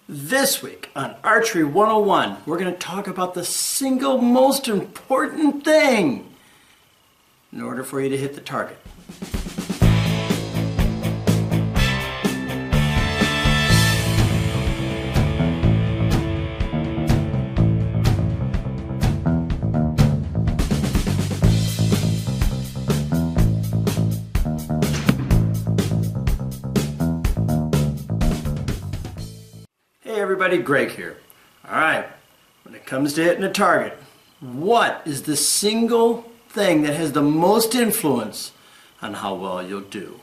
This week on Archery 101, we're going to talk about the single most important thing in order for you to hit the target. Hey everybody, Greg here. Alright, when it comes to hitting a target, what is the single thing that has the most influence on how well you'll do?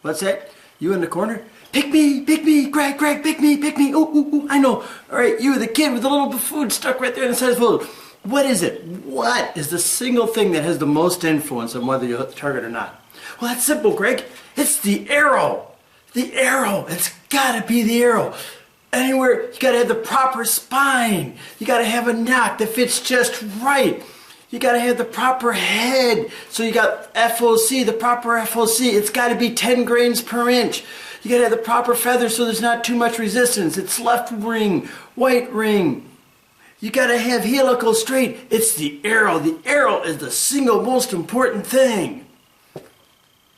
What's that? You in the corner? Pick me, Greg, pick me, ooh, I know. Alright, you, the kid with the little food stuck right there in the side of the food. What is it? What is the single thing that has the most influence on whether you hit the target or not? Well, that's simple, Greg. It's the arrow. The arrow. It's gotta be the arrow. Anywhere, you gotta have the proper spine. You gotta have a nock that fits just right. You gotta have the proper head. So you got FOC, the proper FOC. It's gotta be 10 grains per inch. You gotta have the proper feathers so there's not too much resistance. It's left ring, white ring. You gotta have helical straight. It's the arrow. The arrow is the single most important thing.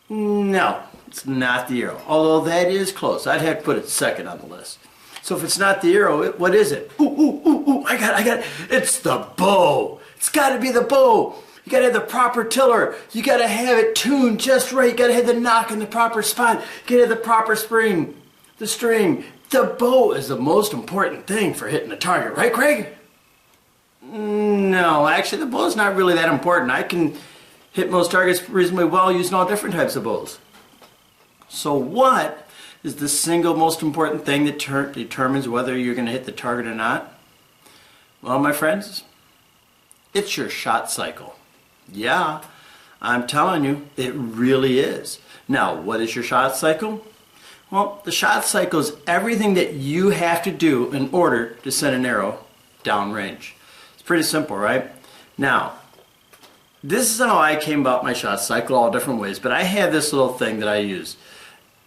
No, it's not the arrow. Although that is close. I'd have to put it second on the list. So if it's not the arrow, what is it? Ooh, I got it. It's the bow. It's got to be the bow. You got to have the proper tiller. You got to have it tuned just right. You got to have the nock in the proper spot. You got to have the proper spring, the string. The bow is the most important thing for hitting a target, right, Greg? No, actually, the bow is not really that important. I can hit most targets reasonably well using all different types of bows. So what is the single most important thing that determines whether you're going to hit the target or not? Well, my friends, it's your shot cycle. Yeah, I'm telling you, it really is. Now, what is your shot cycle? Well, the shot cycle is everything that you have to do in order to send an arrow downrange. It's pretty simple, right? Now, this is how I came about my shot cycle all different ways, but I have this little thing that I use.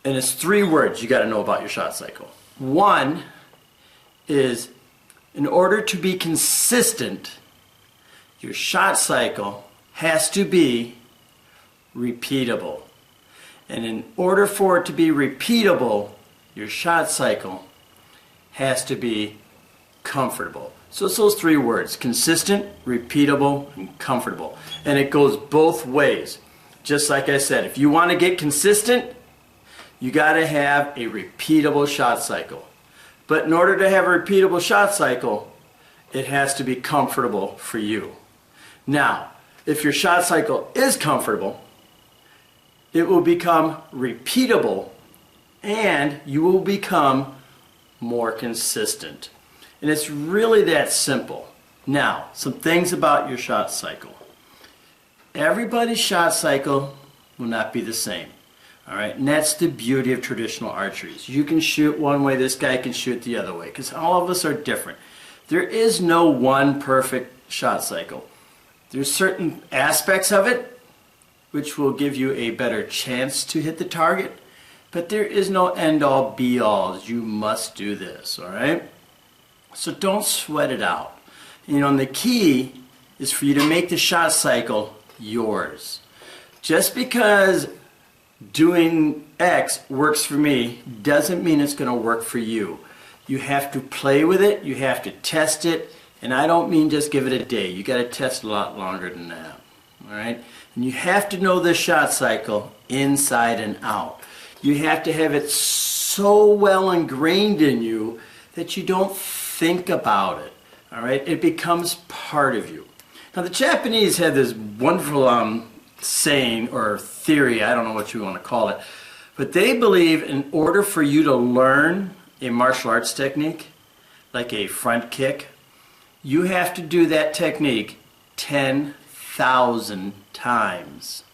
And it's 3 words you got to know about your shot cycle. One is, in order to be consistent, your shot cycle has to be repeatable. And in order for it to be repeatable, your shot cycle has to be comfortable. So it's those 3 words: consistent, repeatable, and comfortable. And it goes both ways. Just like I said, if you want to get consistent, you got to have a repeatable shot cycle. But in order to have a repeatable shot cycle, it has to be comfortable for you. Now, if your shot cycle is comfortable, it will become repeatable and you will become more consistent. And it's really that simple. Now, some things about your shot cycle. Everybody's shot cycle will not be the same. All right, and that's the beauty of traditional archery. You can shoot one way, this guy can shoot the other way, because all of us are different. There is no one perfect shot cycle. There's certain aspects of it which will give you a better chance to hit the target, but there is no end-all be-all. You must do this, all right? So don't sweat it out. You know, and the key is for you to make the shot cycle yours. Just because doing X works for me doesn't mean it's going to work for you. You have to play with it, you have to test it, and I don't mean just give it a day. You got to test a lot longer than that. All right? And you have to know the shot cycle inside and out. You have to have it so well ingrained in you that you don't think about it. All right? It becomes part of you. Now the Japanese had this wonderful saying or theory, I don't know what you want to call it, but they believe in order for you to learn a martial arts technique, like a front kick, you have to do that technique 10,000 times.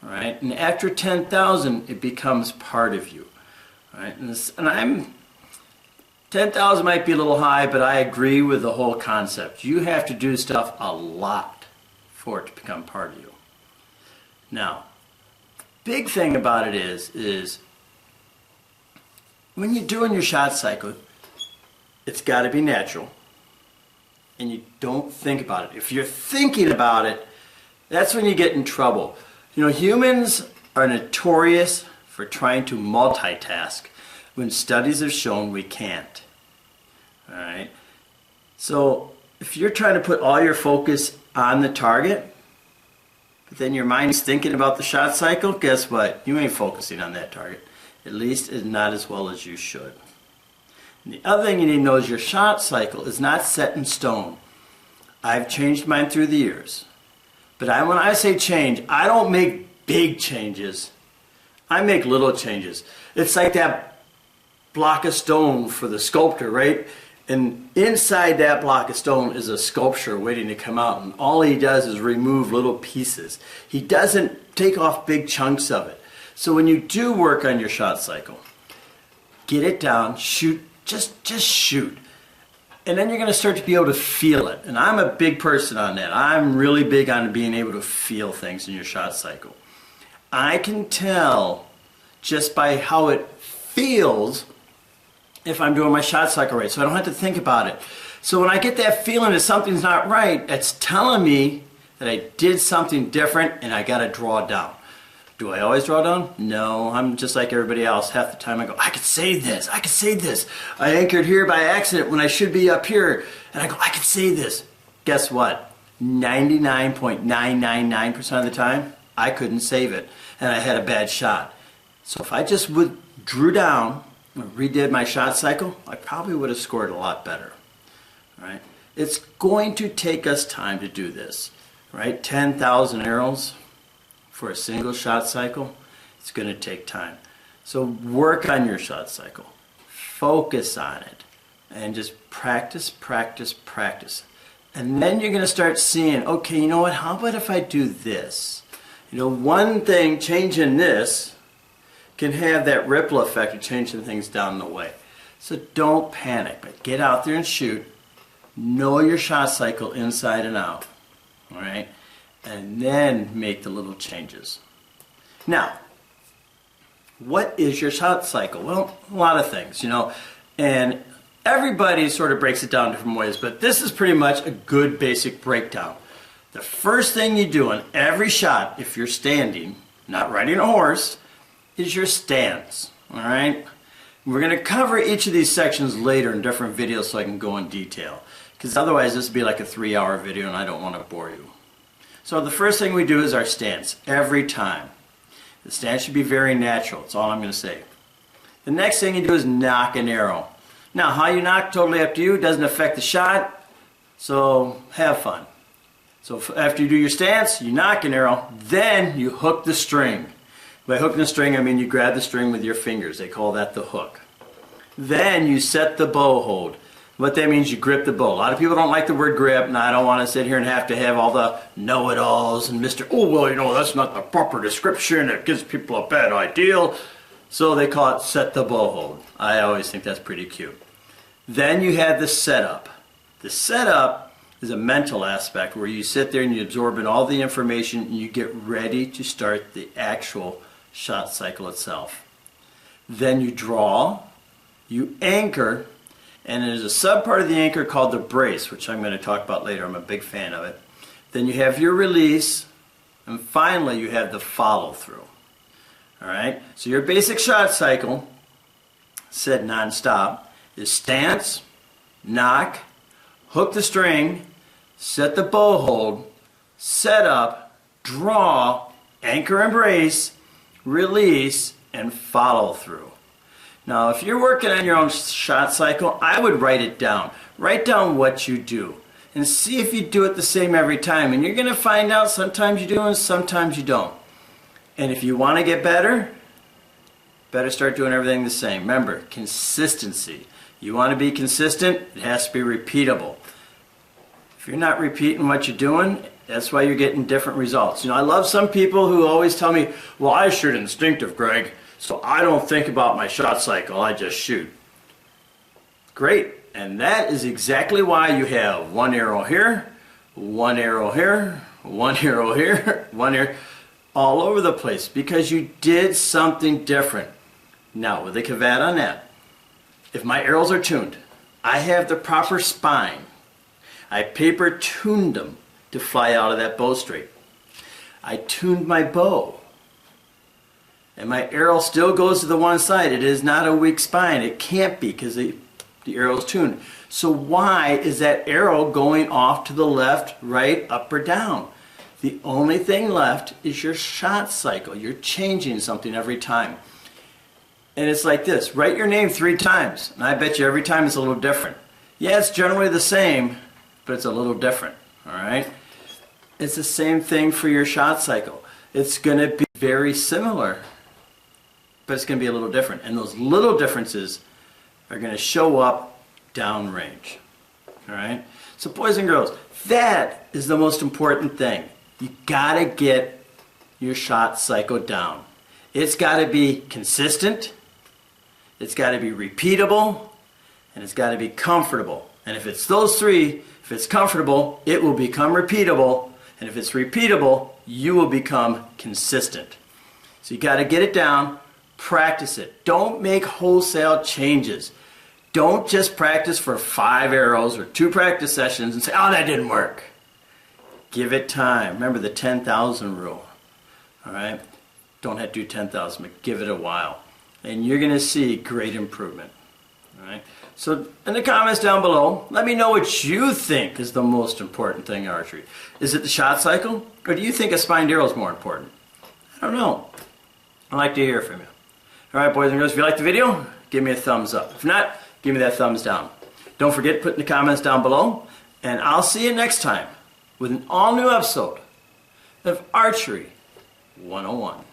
All right? And after 10,000, it becomes part of you. All right? And 10,000 might be a little high, but I agree with the whole concept. You have to do stuff a lot for it to become part of you. Now, big thing about it is when you're doing your shot cycle, it's got to be natural. And you don't think about it. If you're thinking about it, that's when you get in trouble. You know, humans are notorious for trying to multitask when studies have shown we can't. All right? So if you're trying to put all your focus on the target, but then your mind's thinking about the shot cycle, guess what? You ain't focusing on that target. At least not as well as you should. And the other thing you need to know is your shot cycle is not set in stone. I've changed mine through the years. But when I say change, I don't make big changes. I make little changes. It's like that block of stone for the sculptor, right? And inside that block of stone is a sculpture waiting to come out. And all he does is remove little pieces. He doesn't take off big chunks of it. So when you do work on your shot cycle, get it down, shoot, just shoot. And then you're going to start to be able to feel it. And I'm a big person on that. I'm really big on being able to feel things in your shot cycle. I can tell just by how it feels if I'm doing my shot cycle right. So I don't have to think about it. So when I get that feeling that something's not right, it's telling me that I did something different and I got to draw down. Do I always draw down? No, I'm just like everybody else. Half the time I go, I could say this, I could say this. I anchored here by accident when I should be up here. And I go, I could say this. Guess what? 99.999% of the time, I couldn't save it. And I had a bad shot. So if I just drew down and redid my shot cycle, I probably would have scored a lot better. All right? It's going to take us time to do this. Right? 10,000 arrows for a single shot cycle, it's going to take time. So work on your shot cycle. Focus on it. And just practice, practice, practice. And then you're going to start seeing, okay, you know what, how about if I do this? You know, one thing, changing this, can have that ripple effect of changing things down the way. So don't panic, but get out there and shoot. Know your shot cycle inside and out. All right? And then make the little changes. Now, what is your shot cycle? Well, a lot of things, you know, and everybody sort of breaks it down different ways, but this is pretty much a good basic breakdown. The first thing you do on every shot, if you're standing, not riding a horse, is your stance, all right? We're going to cover each of these sections later in different videos so I can go in detail, because otherwise this would be like a 3-hour video and I don't want to bore you. So the first thing we do is our stance, every time. The stance should be very natural, that's all I'm going to say. The next thing you do is knock an arrow. Now how you knock, totally up to you, doesn't affect the shot, so have fun. So after you do your stance, you knock an arrow, then you hook the string. By hooking the string, I mean you grab the string with your fingers, they call that the hook. Then you set the bow hold. What that means, you grip the bow. A lot of people don't like the word grip, and I don't want to sit here and have to have all the know-it-alls and Mr. Oh, well, you know, that's not the proper description. It gives people a bad idea. So they call it set the bow hold. I always think that's pretty cute. Then you have the setup. The setup is a mental aspect where you sit there and you absorb in all the information and you get ready to start the actual shot cycle itself. Then you draw, you anchor, and there's a sub part of the anchor called the brace, which I'm going to talk about later. I'm a big fan of it. Then you have your release, and finally you have the follow through. All right? So your basic shot cycle, said non-stop, is stance, knock, hook the string, set the bow hold, set up, draw, anchor and brace, release, and follow through. Now, if you're working on your own shot cycle, I would write it down. Write down what you do and see if you do it the same every time. And you're going to find out sometimes you do and sometimes you don't. And if you want to get better, better start doing everything the same. Remember, consistency. You want to be consistent, it has to be repeatable. If you're not repeating what you're doing, that's why you're getting different results. You know, I love some people who always tell me, well, I shoot instinctive, Greg. So I don't think about my shot cycle, I just shoot. Great, and that is exactly why you have one arrow here, one arrow here, one arrow here, one arrow, all over the place, because you did something different. Now, with a caveat on that, if my arrows are tuned, I have the proper spine. I paper tuned them to fly out of that bow straight. I tuned my bow. And my arrow still goes to the one side. It is not a weak spine. It can't be because the arrow is tuned. So why is that arrow going off to the left, right, up, or down? The only thing left is your shot cycle. You're changing something every time. And it's like this. Write your name 3 times. And I bet you every time it's a little different. Yeah, it's generally the same, but it's a little different. All right? It's the same thing for your shot cycle. It's going to be very similar, but it's going to be a little different. And those little differences are going to show up downrange. All right? So boys and girls, that is the most important thing. You got to get your shot cycle down. It's got to be consistent. It's got to be repeatable, and it's got to be comfortable. And if it's those 3, if it's comfortable, it will become repeatable. And if it's repeatable, you will become consistent. So you got to get it down, practice it. Don't make wholesale changes. Don't just practice for 5 arrows or 2 practice sessions and say, oh, that didn't work. Give it time. Remember the 10,000 rule. All right? Don't have to do 10,000, but give it a while. And you're going to see great improvement. All right? So in the comments down below, let me know what you think is the most important thing in archery. Is it the shot cycle? Or do you think a spined arrow is more important? I don't know. I'd like to hear from you. All right, boys and girls, if you liked the video, give me a thumbs up. If not, give me that thumbs down. Don't forget to put in the comments down below. And I'll see you next time with an all-new episode of Archery 101.